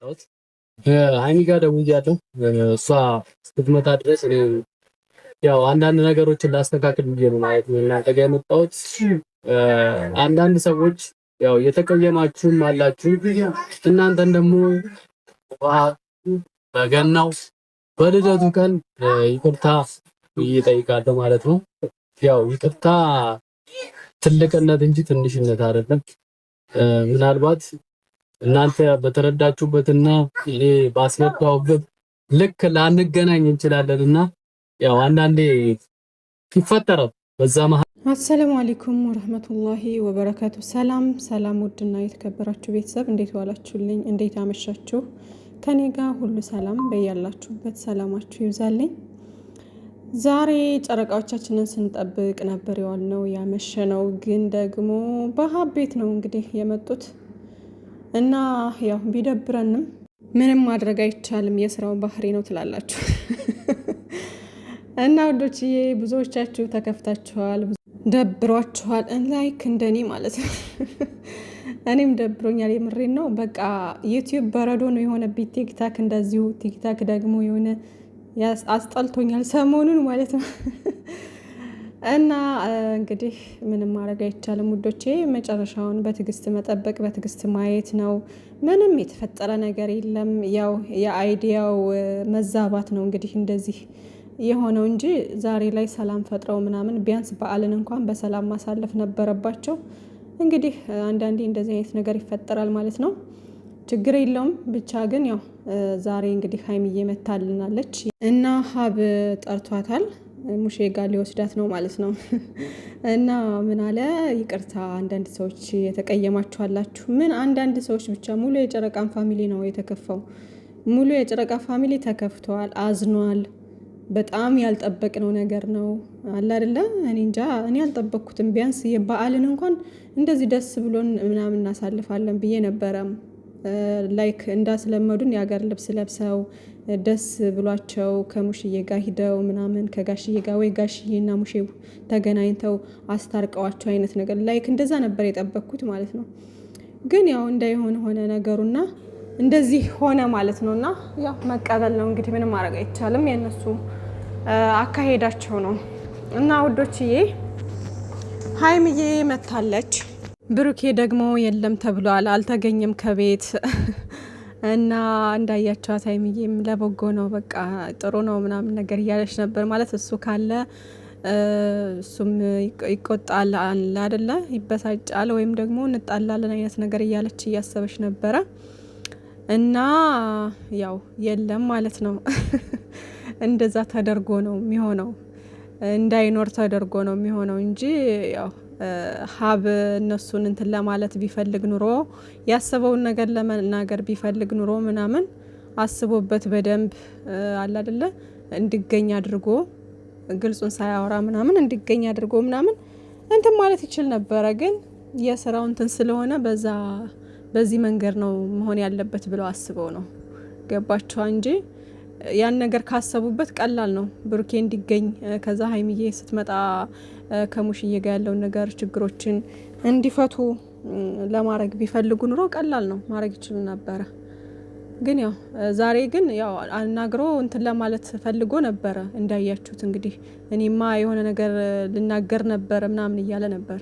የመጣሁት ሀይሚ ጋር ደውያለሁ። እሷ ስትመጣ ድረስ እኔ ያው አንዳንድ ነገሮችን ላስተካክል ብዬ ነው ማለት ነው እናንተ ጋር የመጣሁት። አንዳንድ ሰዎች ያው የተቀየማችሁም አላችሁ። እናንተን ደግሞ በገናው በልደቱ ቀን ይቅርታ እጠይቃለሁ ማለት ነው። ያው ይቅርታ ትልቅነት እንጂ ትንሽነት አይደለም። ምናልባት እናንተ በተረዳችሁበትና እኔ ባስረዳሁበት ልክ ላንገናኝ እንችላለንና ያው አንዳንዴ ይፈጠራል በዛ መሀል። አሰላሙ አለይኩም ወረህመቱላሂ ወበረካቱ። ሰላም ሰላም፣ ውድና የተከበራችሁ ቤተሰብ እንዴት ዋላችሁልኝ? እንዴት አመሻችሁ? ከኔ ጋር ሁሉ ሰላም፣ በያላችሁበት ሰላማችሁ ይብዛልኝ። ዛሬ ጨረቃዎቻችንን ስንጠብቅ ነበር የዋልነው ያመሸነው፣ ግን ደግሞ በሀብ ቤት ነው እንግዲህ የመጡት እና ያው ቢደብረንም ምንም ማድረግ አይቻልም፣ የስራው ባህሪ ነው ትላላችሁ። እና ወዶችዬ ብዙዎቻችሁ ተከፍታችኋል፣ ደብሯችኋል፣ ላይክ እንደኔ ማለት ነው። እኔም ደብሮኛል፣ የምሬን ነው። በቃ ዩቲዩብ በረዶ ነው የሆነብኝ፣ ቲክታክ እንደዚሁ። ቲክታክ ደግሞ የሆነ አስጠልቶኛል ሰሞኑን ማለት ነው። እና እንግዲህ ምንም ማድረግ አይቻልም ውዶቼ፣ መጨረሻውን በትዕግስት መጠበቅ በትዕግስት ማየት ነው። ምንም የተፈጠረ ነገር የለም። ያው የአይዲያው መዛባት ነው እንግዲህ እንደዚህ የሆነው እንጂ ዛሬ ላይ ሰላም ፈጥረው ምናምን ቢያንስ በዓልን እንኳን በሰላም ማሳለፍ ነበረባቸው። እንግዲህ አንዳንዴ እንደዚህ አይነት ነገር ይፈጠራል ማለት ነው። ችግር የለውም። ብቻ ግን ያው ዛሬ እንግዲህ ሀይሚዬ መታልናለች እና ሀብ ጠርቷታል። ሙሼ ጋር ሊወስዳት ነው ማለት ነው። እና ምን አለ፣ ይቅርታ አንዳንድ ሰዎች የተቀየማችኋላችሁ። ምን አንዳንድ ሰዎች ብቻ፣ ሙሉ የጨረቃን ፋሚሊ ነው የተከፋው። ሙሉ የጨረቃ ፋሚሊ ተከፍተዋል፣ አዝኗል። በጣም ያልጠበቅነው ነገር ነው አለ አይደለ? እኔ እንጃ፣ እኔ ያልጠበቅኩትም። ቢያንስ የበዓልን እንኳን እንደዚህ ደስ ብሎን ምናምን እናሳልፋለን ብዬ ነበረም። ላይክ እንዳስለመዱን የሀገር ልብስ ለብሰው ደስ ብሏቸው ከሙሽዬ ጋር ሂደው ምናምን ከጋሽዬ ጋር ወይ ጋሽዬና ሙሼ ተገናኝተው አስታርቀዋቸው አይነት ነገር ላይክ እንደዛ ነበር የጠበቅኩት ማለት ነው። ግን ያው እንዳይሆን ሆነ ነገሩና እንደዚህ ሆነ ማለት ነው። እና ያው መቀበል ነው እንግዲህ፣ ምንም ማድረግ አይቻልም። የእነሱ አካሄዳቸው ነው። እና ውዶችዬ ሀይምዬ መታለች። ብሩኬ ደግሞ የለም ተብሏል፣ አልተገኘም ከቤት እና እንዳያቸዋት ሀይሚዬም ለበጎ ነው፣ በቃ ጥሩ ነው ምናምን ነገር እያለች ነበር ማለት። እሱ ካለ እሱም ይቆጣል አይደለ፣ ይበሳጫል፣ ወይም ደግሞ እንጣላለን አይነት ነገር እያለች እያሰበች ነበረ። እና ያው የለም ማለት ነው። እንደዛ ተደርጎ ነው የሚሆነው፣ እንዳይኖር ተደርጎ ነው የሚሆነው እንጂ ያው ሀብ እነሱን እንትን ለማለት ቢፈልግ ኑሮ ያሰበውን ነገር ለመናገር ቢፈልግ ኑሮ ምናምን አስቦበት በደንብ አለ አይደለ እንዲገኝ አድርጎ ግልጹን ሳያወራ ምናምን እንዲገኝ አድርጎ ምናምን እንትን ማለት ይችል ነበረ። ግን የስራው እንትን ስለሆነ በዚህ መንገድ ነው መሆን ያለበት ብለው አስበው ነው። ገባቸው እንጂ ያን ነገር ካሰቡበት ቀላል ነው ብሩኬ እንዲገኝ። ከዛ ሀይሚዬ ስትመጣ ከሙሽዬ ጋር ያለውን ነገር ችግሮችን እንዲፈቱ ለማድረግ ቢፈልጉ ኑሮ ቀላል ነው፣ ማድረግ ይችሉ ነበረ። ግን ያው ዛሬ ግን ያው አናግሮ እንትን ለማለት ፈልጎ ነበረ እንዳያችሁት። እንግዲህ እኔማ የሆነ ነገር ልናገር ነበረ ምናምን እያለ ነበር።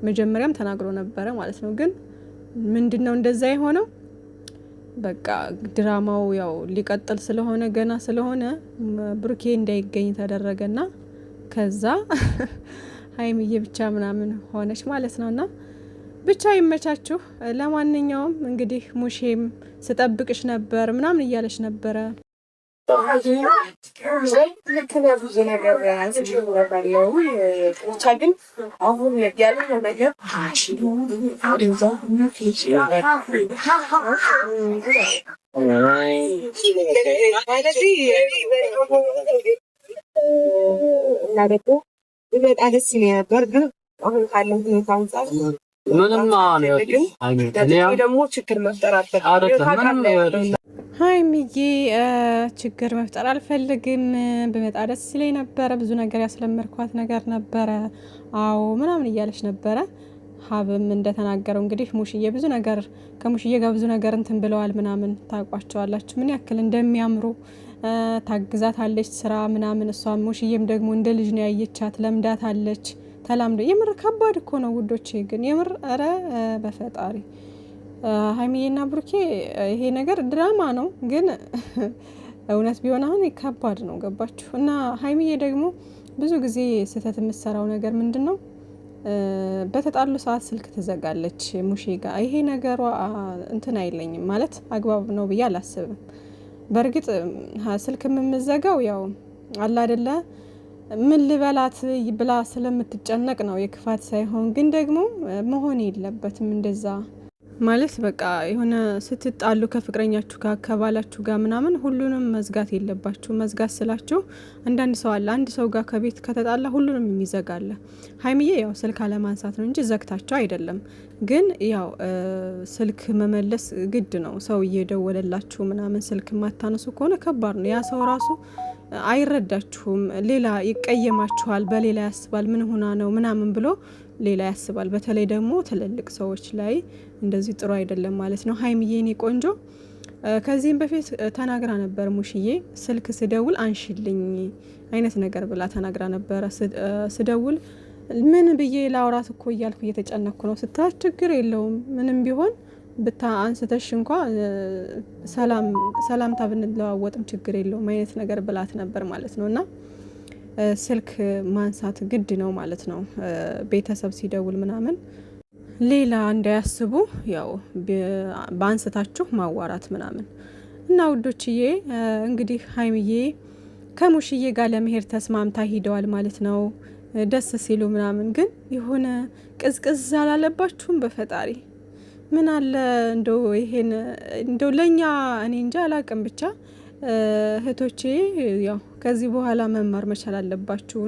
መጀመሪያም ተናግሮ ነበረ ማለት ነው። ግን ምንድነው እንደዛ የሆነው? በቃ ድራማው ያው ሊቀጥል ስለሆነ ገና ስለሆነ ብሩኬ እንዳይገኝ ተደረገና ከዛ ሀይሚዬ ብቻ ምናምን ሆነች ማለት ነውና ብቻ ይመቻችሁ። ለማንኛውም እንግዲህ ሙሼም ስጠብቅሽ ነበር ምናምን እያለች ነበረ። ግን አሁን ያለው ነገር እና ደግሞ በጣም ደስ ይለኝ ነበር። ግን አሁን ካለው ሁኔታ አንጻር ምንም ደግሞ ችግር መፍጠር አልፈልግም። ሀይሚዬ ችግር መፍጠር አልፈልግም፣ በመጣ ደስ ይለኝ ነበረ፣ ብዙ ነገር ያስለመድኳት ነገር ነበረ፣ አዎ ምናምን እያለች ነበረ። ሀብም እንደተናገረው እንግዲህ ሙሽዬ ብዙ ነገር ከሙሽዬ ጋር ብዙ ነገር እንትን ብለዋል ምናምን ታውቋቸዋላችሁ ምን ያክል እንደሚያምሩ ታግዛታለች ስራ ምናምን እሷ ሙሽዬም ደግሞ እንደ ልጅ ነው ያየቻት ለምዳታለች ተላምዶ የምር ከባድ እኮ ነው ውዶቼ ግን የምር ኧረ በፈጣሪ ሀይሚዬና ብሩኬ ይሄ ነገር ድራማ ነው ግን እውነት ቢሆን አሁን ከባድ ነው ገባችሁ እና ሀይሚዬ ደግሞ ብዙ ጊዜ ስህተት የምትሰራው ነገር ምንድነው በተጣሉ ሰዓት ስልክ ትዘጋለች ሙሼ ጋር ይሄ ነገሯ እንትን አይለኝም ማለት አግባብ ነው ብዬ አላስብም በርግጥ ስልክ የምትዘጋው ያው አላ አይደለ ምን ልበላት ብላ ስለምትጨነቅ ነው የክፋት ሳይሆን ግን ደግሞ መሆን የለበትም እንደዛ ማለት በቃ የሆነ ስትጣሉ ከፍቅረኛችሁ ጋር ከባላችሁ ጋር ምናምን ሁሉንም መዝጋት የለባችሁ መዝጋት ስላችሁ አንዳንድ ሰው አለ አንድ ሰው ጋር ከቤት ከተጣላ ሁሉንም የሚዘጋለ ሀይሚዬ ያው ስልክ አለማንሳት ነው እንጂ ዘግታቸው አይደለም ግን ያው ስልክ መመለስ ግድ ነው ሰው እየደወለላችሁ ምናምን ስልክ ማታነሱ ከሆነ ከባድ ነው ያ ሰው ራሱ አይረዳችሁም ሌላ ይቀየማችኋል በሌላ ያስባል ምን ሆና ነው ምናምን ብሎ ሌላ ያስባል በተለይ ደግሞ ትልልቅ ሰዎች ላይ እንደዚህ ጥሩ አይደለም ማለት ነው ሀይሚዬ እኔ ቆንጆ ከዚህም በፊት ተናግራ ነበር ሙሽዬ ስልክ ስደውል አንሺልኝ አይነት ነገር ብላ ተናግራ ነበር ስደውል ምን ብዬ ላውራት እኮ እያልኩ እየተጨነኩ ነው ስታች ችግር የለውም ምንም ቢሆን ብታ አንስተሽ እንኳን ሰላምታ ብንለዋወጥም ችግር የለውም አይነት ነገር ብላት ነበር ማለት ነውና ስልክ ማንሳት ግድ ነው ማለት ነው ቤተሰብ ሲደውል ምናምን ሌላ እንዳያስቡ ያው ባንስታችሁ ማዋራት ምናምን እና ውዶችዬ እንግዲህ ሀይሚዬ ከሙሽዬ ጋር ለመሄድ ተስማምታ ሂደዋል ማለት ነው ደስ ሲሉ ምናምን ግን የሆነ ቅዝቅዝ አላለባችሁም በፈጣሪ ምን አለ እንደው ይሄን እንደው ለኛ እኔ እንጃ አላቅም ብቻ እህቶቼ ያው ከዚህ በኋላ መማር መቻል አለባችሁ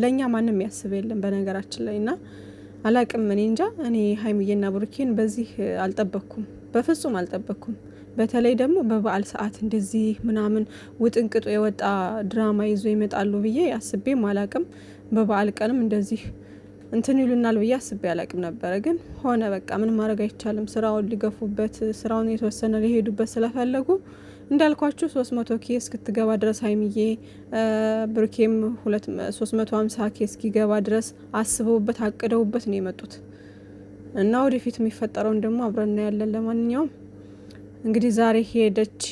ለኛ ማንም ያስብ የለም በነገራችን ላይና አላቅም እኔ እንጃ እኔ ሀይሚዬና ብሩኬን በዚህ አልጠበቅኩም በፍጹም አልጠበቅኩም በተለይ ደግሞ በበዓል ሰዓት እንደዚህ ምናምን ውጥንቅጡ የወጣ ድራማ ይዞ ይመጣሉ ብዬ አስቤም አላቅም በበዓል ቀንም እንደዚህ እንትን ይሉናል ብዬ አስቤ አላቅም ነበር ግን ሆነ በቃ ምን ማድረግ አይቻልም ስራውን ሊገፉበት ስራውን የተወሰነ ሊሄዱበት ስለፈለጉ እንዳልኳችሁ 300 ኬ እስክትገባ ድረስ ሀይሚዬ ብሩኬም 350 ኬ እስኪገባ ድረስ አስበውበት አቅደውበት ነው የመጡት እና ወደፊት የሚፈጠረውን ደግሞ አብረን ያለን ለማንኛውም እንግዲህ ዛሬ ሄደች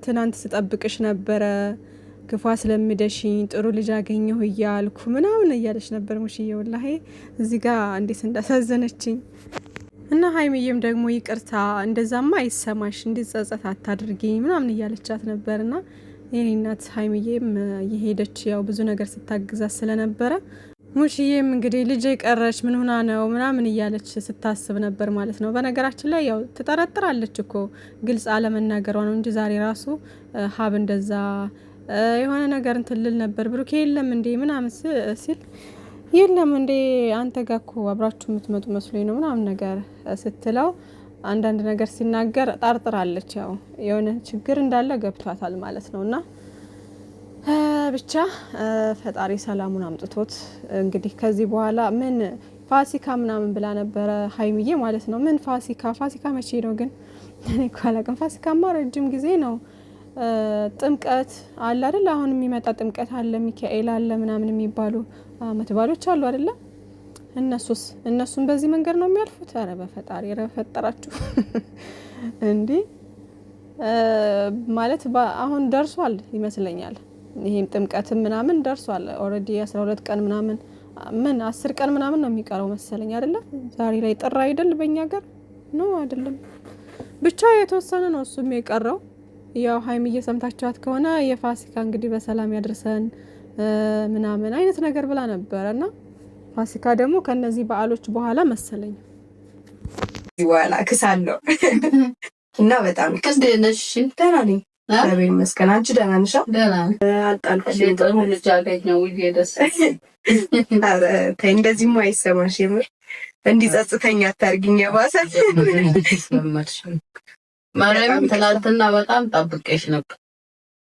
ትናንት ስጠብቅሽ ነበረ ክፉ አስለምደሽኝ ጥሩ ልጅ አገኘሁ እያልኩ ምናምን እያለች ነበር ሙሽዬ ወላሂ እዚህ ጋር እንዴት እንዳሳዘነችኝ እና ሀይሚዬም ደግሞ ይቅርታ እንደዛማ አይሰማሽ እንዲጸጸት አታድርጊኝ ምናምን እያለቻት ነበርና የኔ እናት ሀይሚዬም የሄደች ያው ብዙ ነገር ስታግዛት ስለነበረ ሙሽዬም እንግዲህ ልጅ ቀረች ምን ሆና ነው ምናምን እያለች ስታስብ ነበር ማለት ነው በነገራችን ላይ ያው ትጠረጥራለች እኮ ግልጽ አለመናገሯ ነው እንጂ ዛሬ ራሱ ሀብ እንደዛ የሆነ ነገር እንትልል ነበር ብሩኬ የለም እንዴ ምናምን ሲል የለም እንዴ አንተ ጋር እኮ አብራችሁ የምትመጡ መስሎኝ ነው ምናምን ነገር ስትለው አንዳንድ ነገር ሲናገር ጠርጥራለች ያው የሆነ ችግር እንዳለ ገብቷታል ማለት ነውና ብቻ ፈጣሪ ሰላሙን አምጥቶት እንግዲህ ከዚህ በኋላ ምን ፋሲካ ምናምን ብላ ነበረ ሀይሚዬ ማለት ነው ምን ፋሲካ መቼ ነው ግን እኔ እኮ አላውቅም ፋሲካማ ረጅም ጊዜ ነው ጥምቀት አለ አይደል አሁን የሚመጣ ጥምቀት አለ ሚካኤል አለ ምናምን የሚባሉ አመት ባሎች አሉ አይደል እነሱም በዚህ መንገድ ነው የሚያልፉት ኧረ በፈጣሪ ረፈጠራችሁ እንዴ ማለት አሁን ደርሷል ይመስለኛል ይሄም ጥምቀትም ምናምን ደርሷል ኦሬዲ 12 ቀን ምናምን ምን 10 ቀን ምናምን ነው የሚቀረው መሰለኝ አይደል ዛሬ ላይ ጥራ አይደል በእኛ ሀገር ነው አይደለም ብቻ የተወሰነ ነው እሱም የቀረው ያው ሀይሚዬ ሰምታችኋት ከሆነ የፋሲካ እንግዲህ በሰላም ያድርሰን ምናምን አይነት ነገር ብላ ነበርና ፋሲካ ደግሞ ከነዚህ በዓሎች በኋላ መሰለኝ ይዋላ ከሳለው እና በጣም ከደነሽ ደህና ነኝ እግዚአብሔር ይመስገን አንቺ ደህና ነሽ ደህና አልጣልኩሽ ለጥሩ ልጅ አገኘው ይደስ እንደዚህማ አይሰማሽ የምር እንዲጸጽተኛ አታርጊኝ የባሰ ማርያም ትናንትና በጣም ጠብቄሽ ነበር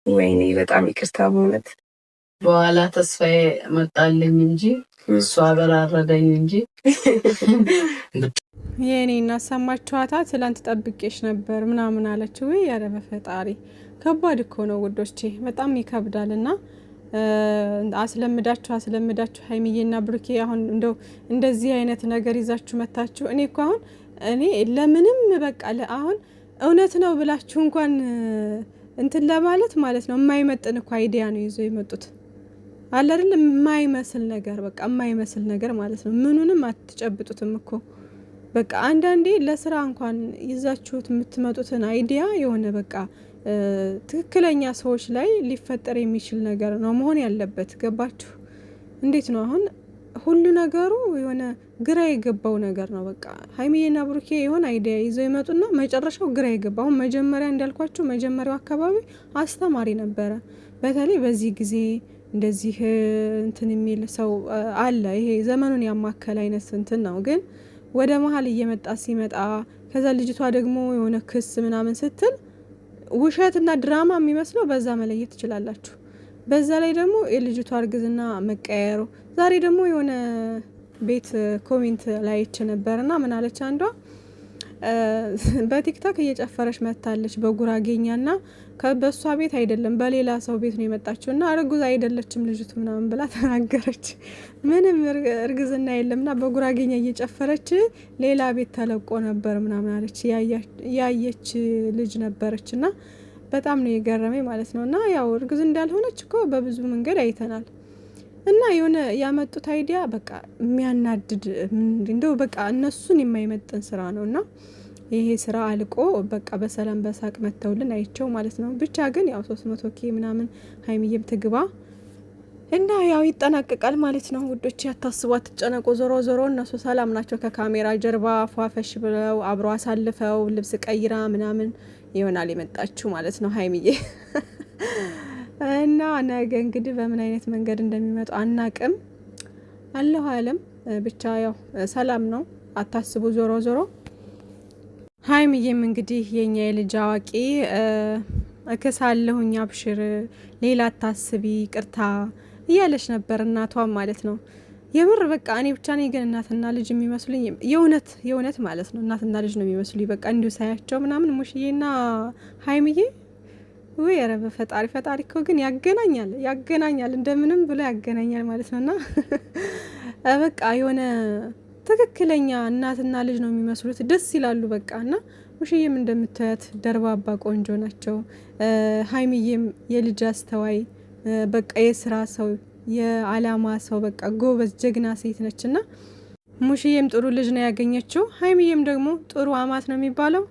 ወይኔ በጣም ይቅርታ በእውነት በኋላ ተስፋዬ መጣልኝ እንጂ እሷ አበራረደኝ እንጂ የኔ እና ሰማችኋታ ትላንት ጠብቄሽ ነበር ምናምን አለች። ወይ ያረ በፈጣሪ ከባድ እኮ ነው ውዶቼ፣ በጣም ይከብዳልና አስለምዳችሁ ሀይሚዬና ብሩኬ አሁን እንደዚህ አይነት ነገር ይዛችሁ መታችሁ። እኔ እኮ አሁን ለምንም በቃ አሁን እውነት ነው ብላችሁ እንኳን እንትን ለማለት ማለት ነው የማይመጥን እኮ አይዲያ ነው ይዞ የመጡት አለ አይደል? የማይመስል ነገር በቃ የማይመስል ነገር ማለት ነው። ምኑንም አትጨብጡትም እኮ በቃ አንዳንዴ ለስራ እንኳን ይዛችሁት የምትመጡትን አይዲያ የሆነ በቃ ትክክለኛ ሰዎች ላይ ሊፈጠር የሚችል ነገር ነው መሆን ያለበት። ገባችሁ? እንዴት ነው አሁን ሁሉ ነገሩ የሆነ ግራ የገባው ነገር ነው። በቃ ሀይሚዬና ብሩኬ የሆነ አይዲያ ይዘው ይመጡና መጨረሻው ግራ የገባው። መጀመሪያ እንዳልኳችሁ መጀመሪያው አካባቢ አስተማሪ ነበረ። በተለይ በዚህ ጊዜ እንደዚህ እንትን የሚል ሰው አለ። ይሄ ዘመኑን ያማከለ አይነት እንትን ነው። ግን ወደ መሀል እየመጣ ሲመጣ ከዛ ልጅቷ ደግሞ የሆነ ክስ ምናምን ስትል ውሸትና ድራማ የሚመስለው በዛ መለየት ትችላላችሁ። በዛ ላይ ደግሞ የልጅቷ እርግዝና መቀየሩ ዛሬ ደግሞ የሆነ ቤት ኮሜንት ላይ እቺ ነበርና ምን አለች አንዷ በቲክቶክ እየጨፈረች መታለች በጉራጌኛና በሷ ቤት አይደለም በሌላ ሰው ቤት ነው የመጣችውና እርጉዝ አይደለችም ልጅቱ ምናምን ብላ ተናገረች። ምንም እርግዝና የለምና በጉራጌኛ እየጨፈረች ሌላ ቤት ተለቆ ነበር ምናምን አለች። ያየች ልጅ ነበረችና በጣም ነው የገረመኝ ማለት ነውና ያው እርግዝ እንዳልሆነች እኮ በብዙ መንገድ አይተናል። እና የሆነ ያመጡት አይዲያ በቃ የሚያናድድ እንደው በቃ እነሱን የማይመጥን ስራ ነውና ይሄ ስራ አልቆ በቃ በሰላም በሳቅ መተውልን አይቸው ማለት ነው። ብቻ ግን ያው 300k ምናምን ሀይሚዬም ትግባ እና ያው ይጠናቀቃል ማለት ነው ውዶች። ያታስቡ አትጨነቁ። ዞሮ ዞሮ እነሱ ሰላም ናቸው። ከካሜራ ጀርባ ፏፈሽ ብለው አብሮ አሳልፈው ልብስ ቀይራ ምናምን ይሆናል የመጣችሁ ማለት ነው ሀይሚዬ እና ነገ እንግዲህ በምን አይነት መንገድ እንደሚመጡ አናቅም። አላሁ አለም ብቻ ያው ሰላም ነው አታስቡ። ዞሮ ዞሮ ሀይሚዬም እንግዲህ የኛ የልጅ አዋቂ እከሳለሁኝ አብሽር ሌላ አታስቢ ቅርታ እያለች ነበር እናቷም ማለት ነው። የምር በቃ እኔ ብቻ ነኝ ግን እናትና ልጅ የሚመስሉኝ የእውነት ማለት ነው። እናትና ልጅ ነው የሚመስሉኝ በቃ እንዲሁ ሳያቸው ምናምን ሙሽዬና ሀይሚዬ ወይ ኧረ በፈጣሪ እኮ ግን ያገናኛል እንደምንም ብሎ ያገናኛል ማለት ነውና በቃ የሆነ ትክክለኛ እናትና ልጅ ነው የሚመስሉት። ደስ ይላሉ በቃ እና ሙሽዬም እንደምታያት ደርባባ ቆንጆ ናቸው። ሀይሚዬም የልጅ አስተዋይ በቃ የስራ ሰው የአላማ ሰው በቃ ጎበዝ ጀግና ሴት ነችና ሙሽዬም ጥሩ ልጅ ነው ያገኘችው። ሀይሚዬም ደግሞ ጥሩ አማት ነው የሚባለው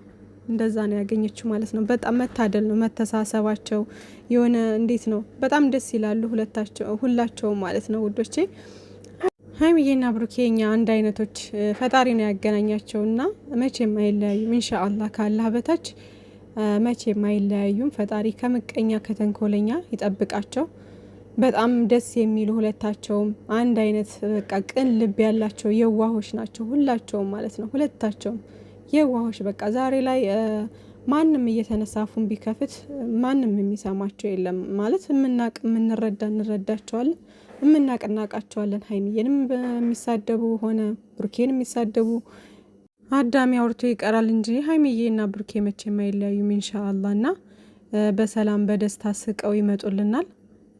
እንደዛ ነው ያገኘችው ማለት ነው። በጣም መታደል ነው መተሳሰባቸው የሆነ እንዴት ነው በጣም ደስ ይላሉ ሁላቸውም ማለት ነው ውዶቼ። ሀይሚዬና ብሩኬኛ አንድ አይነቶች ፈጣሪ ነው ያገናኛቸውና መቼም አይለያዩም ኢንሻአላህ ካላህ በታች መቼም አይለያዩም። ፈጣሪ ከምቀኛ ከተንኮለኛ ይጠብቃቸው። በጣም ደስ የሚሉ ሁለታቸውም አንድ አይነት በቃ ቅን ልብ ያላቸው የዋሆች ናቸው ሁላቸውም ማለት ነው። ሁለታቸውም የዋሆች በቃ ዛሬ ላይ ማንም እየተነሳፉን ቢከፍት ማንም የሚሰማቸው የለም ማለት እንረዳቸዋለን እናቃቸዋለን። ሀይሚዬንም በሚሳደቡ ሆነ ብሩኬን የሚሳደቡ አዳሚ አውርቶ ይቀራል እንጂ ሀይሚዬና ብሩኬ መቼም አይለያዩም ኢንሻአላህ እና በሰላም በደስታ ስቀው ይመጡልናል።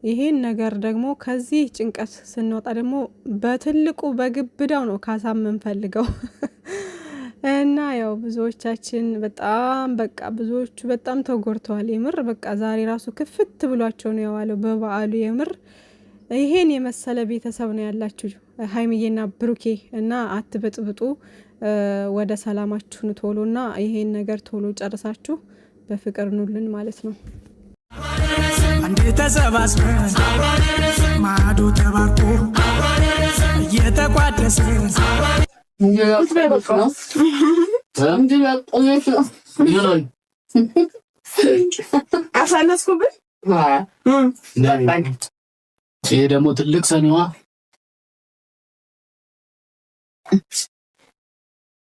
ይሄን ነገር ደግሞ ከዚህ ጭንቀት ስንወጣ ደግሞ በትልቁ በግብዳው ነው ካሳመን ፈልገው እና ያው ብዙዎቻችን በጣም በቃ ብዙዎቹ በጣም ተጎርተዋል። የምር በቃ ዛሬ ራሱ ክፍት ብሏቸው ነው የዋለው በበዓሉ። የምር ይሄን የመሰለ ቤተሰብ ነው ያላችሁ ሀይሚዬና ብሩኬ እና አትበጥብጡ። ወደ ሰላማችሁን ቶሎና ይሄን ነገር ቶሎ ጨርሳችሁ በፍቅር ኑልን ማለት ነው። አንዴ ተሰባስበን ማዶ ተባርኮ እየተቋደሰ አሳነስኩብን። ይሄ ደግሞ ትልቅ ሰኒዋ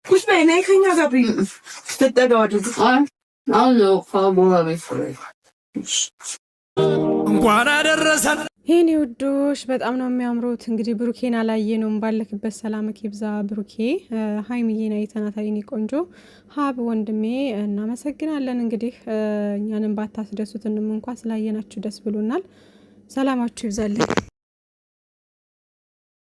ኩሽ በይ ነይ ከኛ ጋር ብይ ተጠጋወዱ እንኳን አደረሰን የኔ ውዶች በጣም ነው የሚያምሩት። እንግዲህ ብሩኬን አላየነውም፣ ባለክበት ሰላምክ ይብዛ ብሩኬ። ሀይሚዬን አይተናታል የኔ ቆንጆ። ሀብ ወንድሜ እናመሰግናለን። እንግዲህ እኛንም ባታስደሱትንም እንኳን ስላየናችሁ ደስ ብሎናል። ሰላማችሁ ይብዛልን።